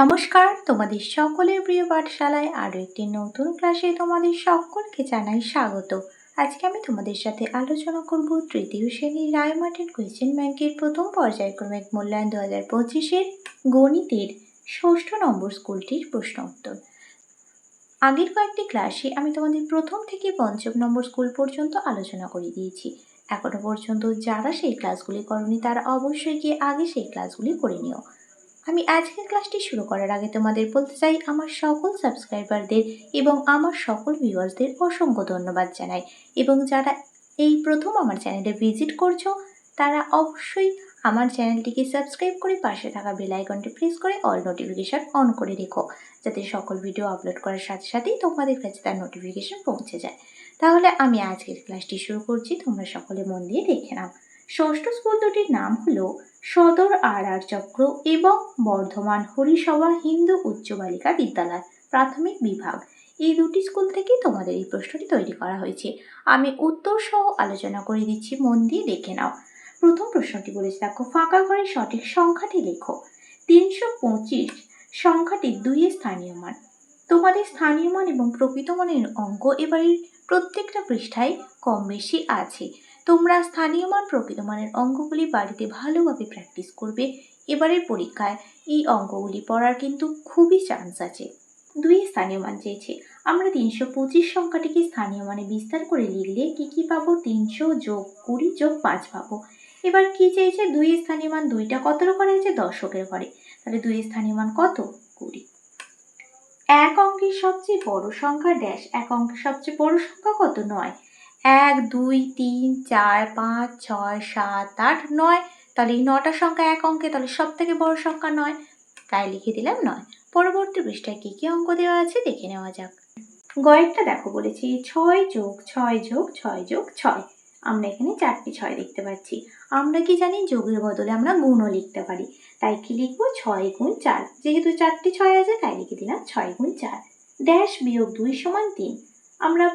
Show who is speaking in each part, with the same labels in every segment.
Speaker 1: নমস্কার, তোমাদের সকলের প্রিয় পাঠশালায় আরও একটি নতুন ক্লাসে তোমাদের সকলকে জানাই স্বাগত। আজকে আমি তোমাদের সাথে আলোচনা করব তৃতীয় শ্রেণীর রায়মার্টিন কোয়েশ্চেন ব্যাংকের প্রথম পর্যায়ক্রমিক মূল্যায়ন 2025-এর গণিতের 6ষ্ঠ নম্বর স্কুলটির প্রশ্ন উত্তর। আগের কয়েকটি ক্লাসে আমি তোমাদের প্রথম থেকে পঞ্চম নম্বর স্কুল পর্যন্ত আলোচনা করে দিয়েছি। এখনো পর্যন্ত যারা সেই ক্লাসগুলি করনি তারা অবশ্যই গিয়ে আগে সেই ক্লাসগুলি করে নিও। আমি আজকের ক্লাসটি শুরু করার আগে তোমাদের বলতে চাই আমার সকল সাবস্ক্রাইবারদের এবং আমার সকল ভিউয়ার্সদের অসংখ্য ধন্যবাদ জানাই, এবং যারা এই প্রথম আমার চ্যানেলে ভিজিট করছো তারা অবশ্যই আমার চ্যানেলটিকে সাবস্ক্রাইব করে পাশে থাকা বেল আইকনটি প্রেস করে অল নোটিফিকেশান অন করে রেখো, যাতে সকল ভিডিও আপলোড করার সাথে সাথেই তোমাদের কাছে তার নোটিফিকেশান পৌঁছে যায়। তাহলে আমি আজকের ক্লাসটি শুরু করছি, তোমরা সকলে মন দিয়ে দেখে নাও। ষষ্ঠ স্কুল দুটির নাম হলো সদর আর চক্র এবং বর্ধমান হরিসভা হিন্দু উচ্চ বালিকা বিদ্যালয় প্রাথমিক বিভাগ। এই দুটি স্কুল থেকেই তোমাদের এই প্রশ্নটি তৈরি করা হয়েছে। আমি উত্তর সহ আলোচনা করে দিচ্ছি, মন দিয়ে দেখে নাও। প্রথম প্রশ্নটি বলেছে, দেখো, ফাঁকা ঘরে সঠিক সংখ্যাটি লেখো। 325 সংখ্যাটির 2 স্থানীয় মান। তোমাদের স্থানীয় মান এবং প্রকৃত মানের অঙ্ক এবারের প্রত্যেকটা পৃষ্ঠায় কম বেশি আছে। তোমরা স্থানীয় মান প্রকৃত মানের অঙ্কগুলি বাড়িতে ভালোভাবে প্র্যাকটিস করবে। এবারের পরীক্ষায় এই অঙ্কগুলি পড়ার কিন্তু খুবই চান্স আছে। 2 স্থানীয় মান চেয়েছে। আমরা 325 সংখ্যাটিকে স্থানীয় মানে বিস্তার করে লিখলে কি পাবো? 300 যোগ 20 যোগ 5 পাবো। এবার কি চেয়েছে? 2 স্থানীয় মান, 2টা কতর ঘরে আছে? দশকের ঘরে। তাহলে 2 স্থানীয় মান কত? 20। এক অঙ্কের সবচেয়ে বড় সংখ্যা ড্যাশ। এক অঙ্কের সবচেয়ে বড় সংখ্যা কত? 9। 1 2 3 4 5 6 7 8 9। তাহলে এই 9টা সংখ্যা এক অঙ্কে, তাহলে সব থেকে বড় সংখ্যা 9, তাই লিখে দিলাম 9। পরবর্তী পৃষ্ঠায় কি কি অঙ্ক দেওয়া আছে দেখে নেওয়া যাক। গয়েরটা দেখো, বলেছি 6 যোগ 6 যোগ 6 যোগ 6। আমরা এখানে 4টি 6 দেখতে পাচ্ছি। আমরা কি জানি? যোগের বদলে আমরা গুণও লিখতে পারি, তাই কি লিখবো? 6 গুণ 4। যেহেতু 4টি 6 আছে তাই লিখে দিলাম 6 গুণ 4। ড্যাশ বিয়োগ 2 সমান 3। আমরা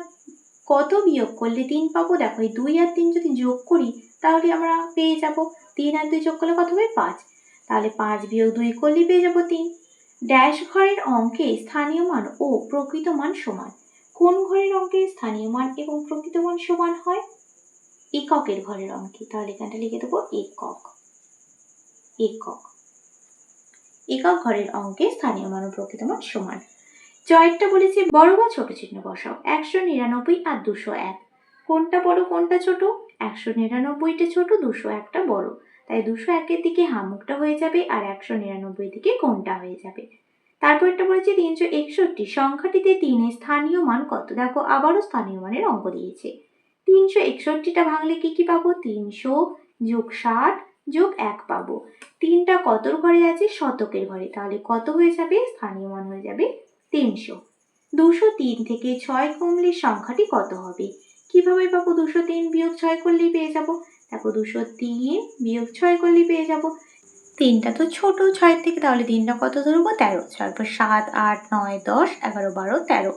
Speaker 1: কত বিয়োগ করলে 3 পাবো? দেখো, এই 2 আর 3 যদি যোগ করি তাহলে আমরা পেয়ে যাব 3 আর 2 যোগ করলে কত হবে? 5। তাহলে 5 বিয়োগ 2 করলে পেয়ে যাব 3। ড্যাশ ঘরের অঙ্কে স্থানীয় মান ও প্রকৃত মান সমান। কোন ঘরের অঙ্কে স্থানীয় মান এবং প্রকৃত মান সমান হয়? এককের ঘরের অঙ্কে। তাহলে এখানটা লিখে দেবো একক। একক একক ঘরের অঙ্কে স্থানীয় মান ও প্রকৃত মান সমান। জয়েরটা বলেছে বড় বা ছোট চিহ্ন বসাও। 199 আর 201। কোনটা বড় কোনটা ছোট? 199টা ছোট, 201টা বড়। তাই 201-এর দিকে হামুকটা হয়ে যাবে আর 199 দিকে কোনটা হয়ে যাবে। তারপর একটা বলেছে 361 সংখ্যাটিতে 3-এর স্থানীয় মান কত? দেখো, আবারও স্থানীয় মানের অঙ্ক দিয়েছে। 361টা ভাঙলে কি পাবো? 300 যোগ 60 যোগ 1 পাবো। 3টা কতর ঘরে আছে? শতকের ঘরে। তাহলে কত হয়ে যাবে? স্থানীয় মান হয়ে যাবে 300। 203 থেকে 6 কমলে সংখ্যাটি কত হবে? কিভাবে পাবো? 203 বিয়োগ 6 করলেই পেয়ে যাব। দেখো, 203 বিয়োগ 6 করলেই পেয়ে যাব। 3টা তো ছোট 6 থেকে, তাহলে 3টা কত ধরবো? 13। তারপর 7 8 9 10 11 12 13।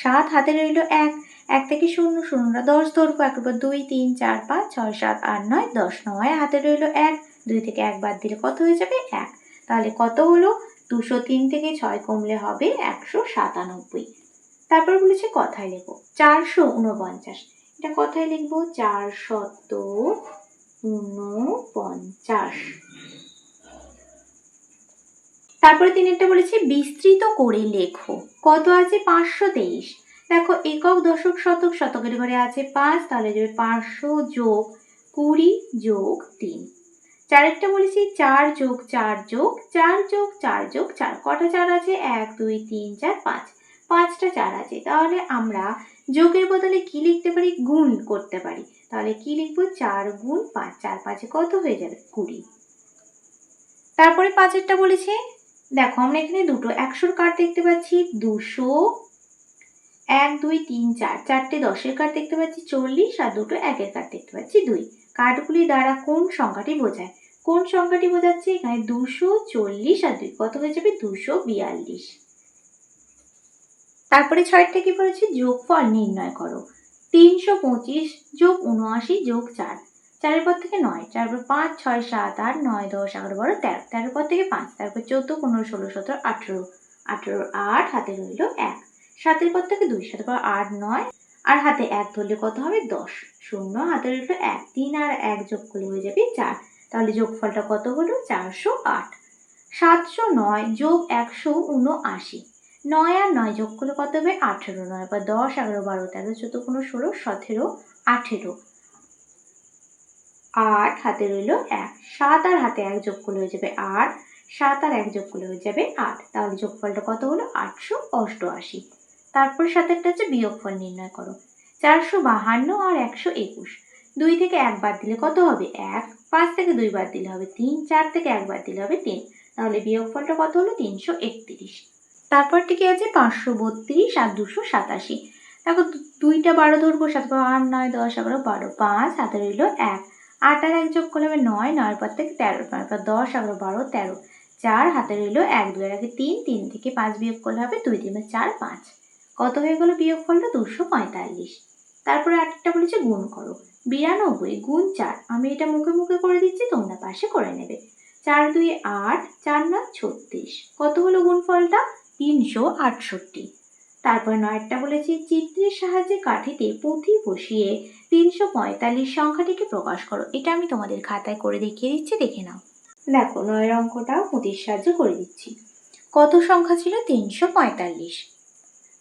Speaker 1: 7 হাতে রইল 1, 1 থেকে 0 0টা 10 ধরবো। একবার 2 3 4 5 6 7 8 9 10। 9 হাতে রইল 1, 2 থেকে 1 বাদ দিলে কত হয়ে যাবে? 1। তাহলে কত হলো? 203 থেকে 6 কমলে হবে 197। তারপর বলেছে কথায় লেখো 449। এটা কথায় লিখবো 449। তারপরে 3-টা বলেছে বিস্তৃত করে লেখো। কত আছে? 523। দেখো, একক দশক শতক, শতকের ঘরে আছে 5, তাহলে যাবে 500 যোগ 20 যোগ 3। 4-একটা বলেছি 4 যোগ 4 যোগ 4 যোগ 4 যোগ 4। কটা 4 আছে? 1 2 3 4 5। 5টা 4 আছে। তাহলে আমরা যোগের বদলে কি লিখতে পারি? গুণ করতে পারি। তাহলে কি লিখবো? 4 গুণ 5। 4 5 কত হয়ে যাবে? 20। তারপরে 5-এরটা বলেছে, দেখো, আমরা এখানে দুটো 100-র কার্ড দেখতে পাচ্ছি 200, 1 2 3 4। 4টে 10-এর কার্ড দেখতে পাচ্ছি 40 আর দুটো 1-এর কার্ড দেখতে পাচ্ছি 2। কার্ডগুলি দ্বারা কোন সংখ্যাটি বোঝায়? কোন সংখ্যাটি বোঝাচ্ছে? এখানে 240 আর 2 কত হয়ে যাবে? 242। তারপরে 6-টা কি বলেছে? যোগফল নির্ণয় করো। 325 যোগ 79 যোগ 4। 4-এর পর থেকে 9, 4 পর 5, 6, 7, 8, 9, 10, 11, 12, 13, 13-এর পর থেকে 5, তারপর 14, 15, 16, 17, 18, 18, 8 হাতে রইল 1, 7-এর পর থেকে 2, 7 পর 8, 9 আর হাতে 1 ধরলে কত হবে 10, 0 হাতে রইল 1, 3 আর 1 যোগ করলে হয়ে যাবে 4, তাহলে যোগফলটা কত হলো 408। 709 যোগ 179, 9 আর 9 যোগ করলে কত হবে 18, 9 পর 10, 11, 12, 13, 14, 15, 16, 17, 18, 8 হাতে রইল 1, 7 আর হাতে 1 যোগ করলে হয়ে যাবে 8, 7 আর 1 যোগ করলে হয়ে যাবে 8, তাহলে যোগফলটা কত হলো 888। তারপর সাথে একটা হচ্ছে বিয়োগফল নির্ণয় করো। 452 আর 121, 2 থেকে 1 বাদ দিলে কত হবে 1, 5 থেকে 2 বাদ দিলে হবে 3, 4 থেকে 1 বাদ দিলে হবে 3, তাহলে বিয়োগফলটা কত হলো 331। তারপরটি কি আছে 532 আর 287, দেখো 2টা 12 ধরবো, 7 পর 8, 9, 10, 11, 12, 5 হাতে রইল 1, 8 আর 1 যোগ করলে হবে 9, 9 পর থেকে 13, 9 পর 10, 11, 12, 13, 4 হাতে রইল 1, 2 এর আগে 3, 3 থেকে 5 বিয়োগ করলে হবে 2, 3, 4, 5, কত হয়ে গেল বিয়োগফলটা 245। তারপরে আরেকটা বলেছে গুণ করো। 92 গুণ 4, আমি এটা মুখে মুখে করে দিচ্ছি, তোমরা পাশে করে নেবে। 4 2 8, 4 9 36, কত হলো গুণফলটা 368। তারপর 9টা বলেছি চিত্রের সাহায্যে কাঠিতে পুঁথি বসিয়ে 345 সংখ্যাটিকে প্রকাশ করো। এটা আমি তোমাদের খাতায় করে দেখিয়ে দিচ্ছি, দেখে নাও। দেখো 9 অঙ্কটা পুঁথির সাহায্যে করে দিচ্ছি। কত সংখ্যা ছিল 345,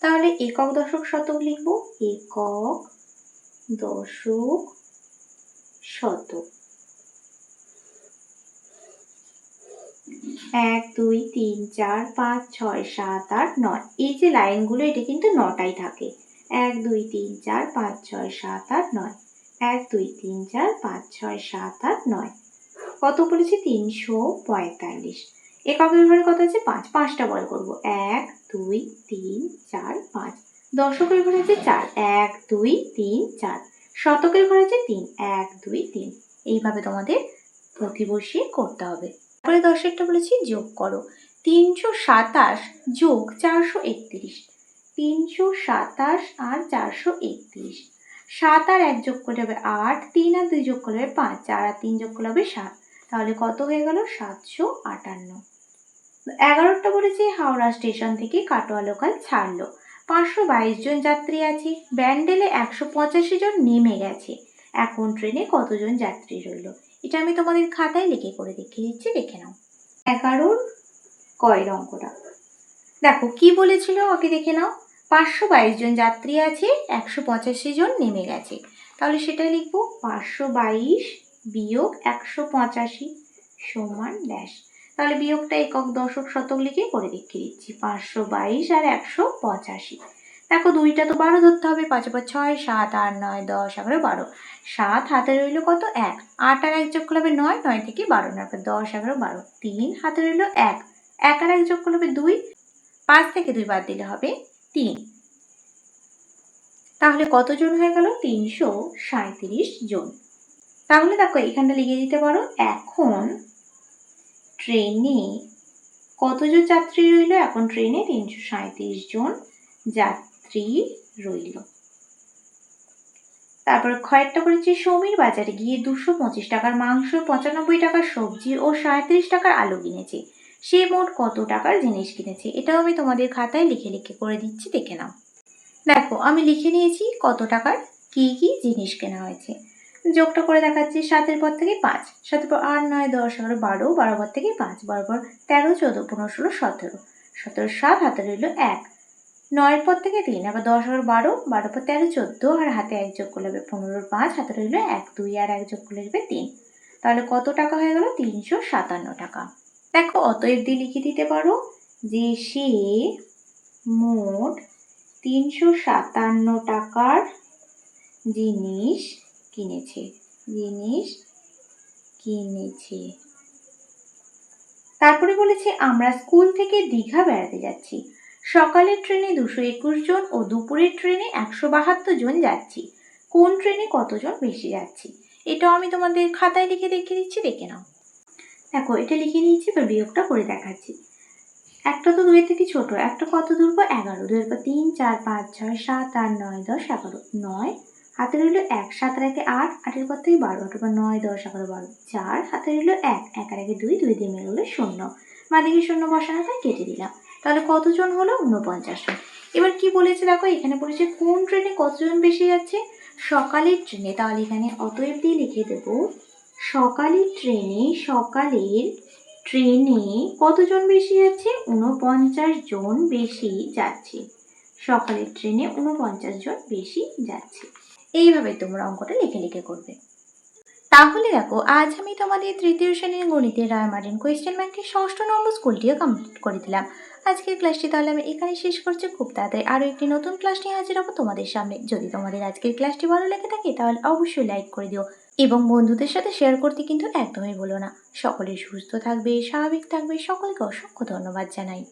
Speaker 1: তাহলে একক দশক শতক লিখবো, একক দশক শতক। 1 2 3 4 5 6 7 8 9, এই যে লাইনগুলো এটা কিন্তু 9টাই থাকে। 1 2 3 4 5 6 7 8 9, 1 2 3 4 5 6 7 8 9, কত বলেছি 345। এককের ঘরে কত আছে 5, 5টা বল করবো, 1 2 3 4 5। দশকের ঘরে আছে 4, 1 2 3 4। শতকের ঘরে আছে 3, 1 2 3। এইভাবে তোমাদের পুঁথি বসিয়ে করতে হবে। তারপরে 10এরটা বলেছি যোগ করো। 327 যোগ 431, 327 আর 431, 7 আর 1 যোগ করলে হবে 8, 3 আর 2 যোগ করলে হবে 5, 4 আর 3 যোগ করলে হবে 7, তাহলে কত হয়ে গেল 758। 11টা বলেছি হাওড়া স্টেশন থেকে কাটোয়া লোকাল ছাড়লো, 522 জন যাত্রী আছে, ব্যান্ডেলে 185 জন নেমে গেছে, এখন ট্রেনে কতজন যাত্রী রইল। এটা আমি তোমাদের খাতায় লিখে করে দেখিয়ে দিচ্ছি, দেখে নাও। 11 কয়ের অঙ্কটা দেখো কি বলেছিল আগে দেখে নাও। 522 জন যাত্রী আছে, 185 জন নেমে গেছে, তাহলে সেটা লিখবো 522 বিয়োগ 185 সমান ড্যাশ। তাহলে বিয়োগটা একক দশক শতক লিখে করে দেখিয়ে দিচ্ছি। 522 আর 185, দেখো 2টা তো 12 ধরতে হবে, 5 পর 6 7 8 9 10 11 12, 7 হাতে রইল কত 1, 8 আর 1 যোগ করলে হবে 9, 9 থেকে 12, 9 পর 10 11 12, 3 হাতে রইল 1, 1 আর 1 যোগ করলে হবে 2, 5 থেকে 2 বাদ দিলে হবে 3, তাহলে কতজন হয়ে গেল 337 জন। তাহলে দেখো এখানটা লিখে দিতে পারো, এখন ট্রেনে কতজন যাত্রী রইল, এখন ট্রেনে 337 জন যাত্রী রইল। তারপর ক্ষয়েরটা করেছি সমীর বাজারে গিয়ে 225 টাকার মাংস, 95 টাকার সবজি ও 37 টাকার আলু কিনেছে, সে মোট কত টাকার জিনিস কিনেছে। এটাও আমি তোমাদের খাতায় লিখে লিখে করে দিচ্ছি, দেখে নাও। দেখো আমি লিখে নিয়েছি কত টাকার কি কি জিনিস কেনা হয়েছে, যোগটা করে দেখাচ্ছি। 7-এর পর থেকে 5, 7 পর 8 9 10 11 12, 12 পর থেকে 5, 12 পর 13 14 15 16 17, 17 7 হাতে রইল 1, 9-এর পর থেকে 3, আবার 10 11 12, 12 পর 13 14 আর হাতে 1 যোগ করলে হবে 15, 5 হাতে রইল 1, 2 আর 1 যোগ করলে হবে 3, তাহলে কত টাকা হয়ে গেল 357 টাকা। দেখো অতএব দিয়ে লিখে দিতে পারো যে সে মোট 357 টাকার জিনিস কিনেছে, তারপরে বলেছে আমরা স্কুল থেকে দীঘা বেড়াতে যাচ্ছি, সকালের ট্রেনে 221 জন ও দুপুরের ট্রেনে 172 জন যাচ্ছি, কোন ট্রেনে কতজন বেশি যাচ্ছি। এটাও আমি তোমাদের খাতায় লিখে দেখিয়ে দিচ্ছি, দেখে নাও। দেখো এটা লিখে নিয়েছি, এবার বিয়োগটা করে দেখাচ্ছি। একটা তো 2 থেকে ছোট, একটা কত ধরবো 11, 2 এর পর 3 4 5 6 7 8 9 10 11, 9 হাতে রইল ১, ৭ আর ১ ৮, ৮-এর পর থেকে ১২, ৮-এর পর ৯, ১০, ১১, ১২, ৪, হাতে রইল ১, ১ আর ১ ২, ২ দিয়ে মিলে গেল ০। বাঁদিকে ০ বসানো তাই কেটে দিলাম। তাহলে কতজন হলো? ৪৯ জন। এবার কি বলেছে দেখো, এখানে বলেছে কোন ট্রেনে কতজন বেশি যাচ্ছে? সকালের ট্রেনে, তাহলে এখানে অতএব দিয়ে লিখে দেবো সকালের ট্রেনে কতজন বেশি যাচ্ছে? ৪৯ জন বেশি যাচ্ছে। সকালের ট্রেনে ৪৯ জন বেশি যাচ্ছে। এইভাবে তোমরা অঙ্কটা লিখে লিখে করবে। তাহলে দেখো, আজ আমি তোমাদের তৃতীয় শ্রেণীর গণিতের রায়মার্টিন কোয়েশ্চেন ব্যাংকের ৬ষ্ঠ নম্বর স্কুলটিও কমপ্লিট করে দিলাম। আজকের ক্লাসটি তাহলে আমি এখানে শেষ করছি। খুব তাড়াতাড়ি আরও একটি নতুন ক্লাস নিয়ে হাজির হবো তোমাদের সামনে। যদি তোমাদের আজকের ক্লাসটি ভালো লেগে থাকে তাহলে অবশ্যই লাইক করে দিও এবং বন্ধুদের সাথে শেয়ার করতে কিন্তু একদমই ভুলো না। সকলে সুস্থ থাকবে, স্বাভাবিক থাকবে। সকলকে অসংখ্য ধন্যবাদ জানাই।